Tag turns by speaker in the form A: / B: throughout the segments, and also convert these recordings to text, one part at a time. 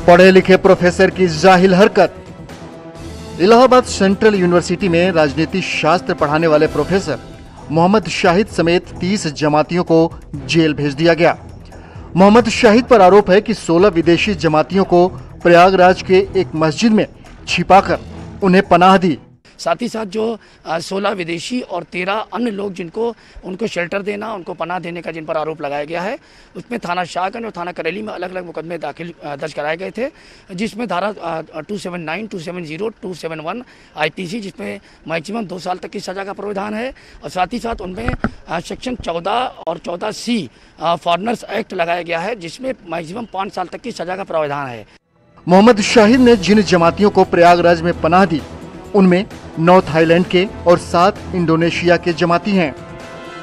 A: पढ़े लिखे प्रोफेसर की जाहिल हरकत। इलाहाबाद सेंट्रल यूनिवर्सिटी में राजनीति शास्त्र पढ़ाने वाले प्रोफेसर मोहम्मद शाहिद समेत 30 जमातियों को जेल भेज दिया गया। मोहम्मद शाहिद पर आरोप है कि 16 विदेशी जमातियों को प्रयागराज के एक मस्जिद में छिपाकर उन्हें पनाह दी।
B: साथ ही साथ जो 16 विदेशी और 13 अन्य लोग जिनको उनको शेल्टर देना, उनको पनाह देने का जिन पर आरोप लगाया गया है, उसमें थाना शाहगंज और थाना करेली में अलग अलग मुकदमे दर्ज कराए गए थे, जिसमें धारा 279, 270, 271 IPC जिसमें मैक्सिमम 2 साल तक की सज़ा का प्रावधान है, और साथ ही साथ उनमें सेक्शन 14 और 14C फॉरेनर्स एक्ट लगाया गया है, जिसमें मैक्सिमम 5 साल तक की सज़ा का प्रावधान है।
A: मोहम्मद शाहिद ने जिन जमातियों को प्रयागराज में पनाह दी उनमें 9 थाईलैंड के और 7 इंडोनेशिया के जमाती हैं।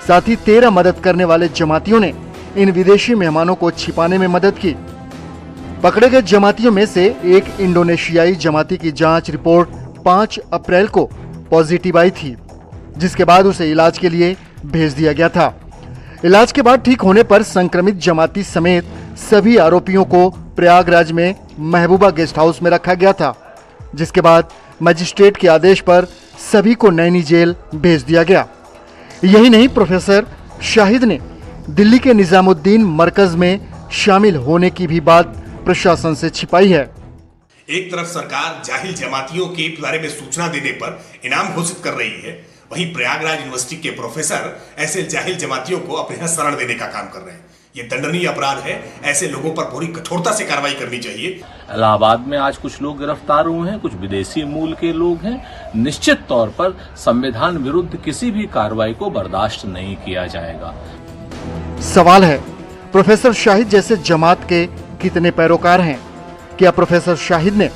A: साथ ही 13 मदद करने वाले जमातियों ने इन विदेशी मेहमानों को छिपाने में मदद की। पकड़े गए जमातियों में से एक इंडोनेशियाई जमाती की जांच रिपोर्ट 5 अप्रैल को पॉजिटिव आई थी, जिसके बाद उसे इलाज के लिए भेज दिया गया था। इलाज के बाद ठीक होने पर संक्रमित जमाती समेत सभी आरोपियों को प्रयागराज में महबूबा गेस्ट हाउस में रखा गया था, जिसके बाद मजिस्ट्रेट के आदेश पर सभी को नैनी जेल भेज दिया गया। यही नहीं, प्रोफेसर शाहिद ने दिल्ली के निजामुद्दीन मरकज में शामिल होने की भी बात प्रशासन से छिपाई है।
C: एक तरफ सरकार जाहिल जमातियों के बारे में सूचना देने पर इनाम घोषित कर रही है, वहीं प्रयागराज यूनिवर्सिटी के प्रोफेसर ऐसे जाहिल जमातियों को अपने यहाँ शरण देने का काम कर रहे हैं। ये दंडनीय अपराध है, ऐसे लोगों पर पूरी कठोरता से कार्रवाई करनी चाहिए।
D: इलाहाबाद में आज कुछ लोग गिरफ्तार हुए हैं, कुछ विदेशी मूल के लोग हैं। निश्चित तौर पर संविधान विरुद्ध किसी भी कार्रवाई को बर्दाश्त नहीं किया जाएगा।
A: सवाल है, प्रोफेसर शाहिद जैसे जमात के कितने पैरोकार हैं? क्या प्रोफेसर शाहिद ने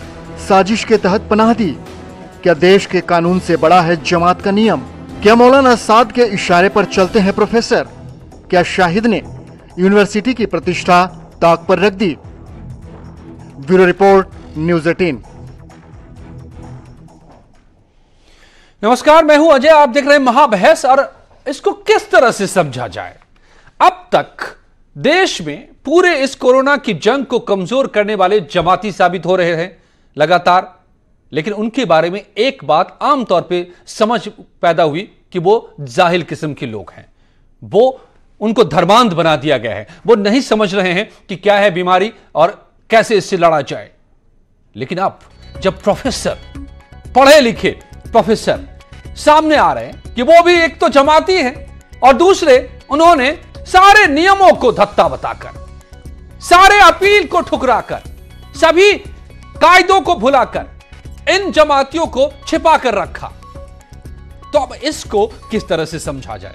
A: साजिश के तहत पनाह दी? क्या देश के कानून से बड़ा है जमात का नियम? क्या मौलाना साद के इशारे पर चलते हैं प्रोफेसर? क्या शाहिद ने यूनिवर्सिटी की प्रतिष्ठा ताक पर रख दी? Bureau report, news 18।
E: नमस्कार, मैं हूं अजय, आप देख रहे हैं महाबहस। और इसको किस तरह से समझा जाए? अब तक देश में पूरे इस कोरोना की जंग को कमजोर करने वाले जमाती साबित हो रहे हैं लगातार, लेकिन उनके बारे में एक बात आमतौर पे समझ पैदा हुई कि वो जाहिल किस्म के लोग हैं। वो उनको धर्मांध बना दिया गया है। वो नहीं समझ रहे हैं कि क्या है बीमारी और कैसे इससे लड़ा जाए। लेकिन अब जब प्रोफेसर, पढ़े लिखे प्रोफेसर सामने आ रहे हैं कि वो भी एक तो जमाती हैं और दूसरे उन्होंने सारे नियमों को धत्ता बताकर, सारे अपील को ठुकराकर, सभी कायदों को भुलाकर इन जमातियों को छिपा कर रखा, तो अब इसको किस तरह से समझा जाए?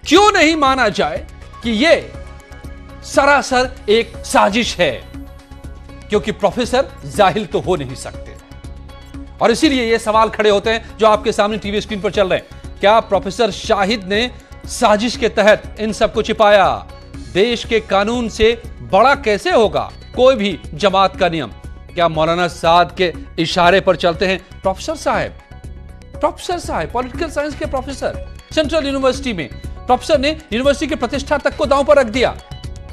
E: क्यों नहीं माना जाए कि यह सरासर एक साजिश है? क्योंकि प्रोफेसर जाहिल तो हो नहीं सकते, और इसीलिए यह सवाल खड़े होते हैं जो आपके सामने टीवी स्क्रीन पर चल रहे हैं। क्या प्रोफेसर शाहिद ने साजिश के तहत इन सबको छिपाया? देश के कानून से बड़ा कैसे होगा कोई भी जमात का नियम? क्या मौलाना साद के इशारे पर चलते हैं प्रोफेसर साहब? प्रोफेसर साहब पॉलिटिकल साइंस के प्रोफेसर, सेंट्रल यूनिवर्सिटी में प्रोफेसर ने यूनिवर्सिटी की प्रतिष्ठा तक को दांव पर रख दिया।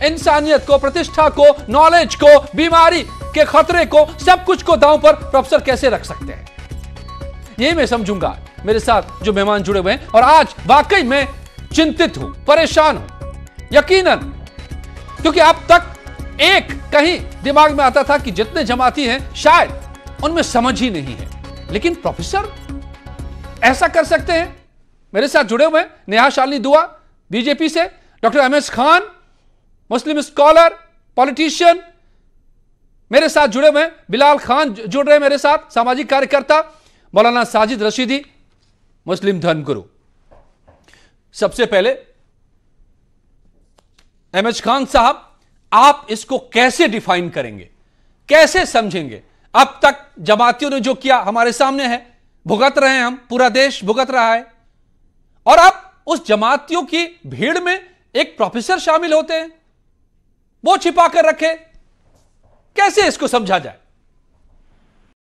E: इंसानियत को, प्रतिष्ठा को, नॉलेज को, बीमारी के खतरे को, सब कुछ को दांव पर प्रोफेसर कैसे रख सकते हैं? यही मैं समझूंगा। मेरे साथ जो मेहमान जुड़े हुए हैं, और आज वाकई मैं चिंतित हूं, परेशान हूं, यकीनन, क्योंकि अब तक एक कहीं दिमाग में आता था कि जितने जमाती हैं शायद उनमें समझ ही नहीं है, लेकिन प्रोफेसर ऐसा कर सकते हैं। मेरे साथ जुड़े हुए हैं नेहा शालिनी दुआ बीजेपी से, डॉक्टर MS खान मुस्लिम स्कॉलर, पॉलिटिशियन। मेरे साथ जुड़े हुए हैं बिलाल खान जुड़ रहे हैं मेरे साथ, सामाजिक कार्यकर्ता, मौलाना साजिद रशीदी मुस्लिम धर्मगुरु। सबसे पहले MS खान साहब, आप इसको कैसे डिफाइन करेंगे, कैसे समझेंगे? अब तक जमातियों ने जो किया हमारे सामने है, भुगत रहे हैं हम, पूरा देश भुगत रहा है, और अब उस जमातियों की भीड़ में एक प्रोफेसर शामिल होते हैं, वो छिपा कर रखे। कैसे इसको समझा जाए?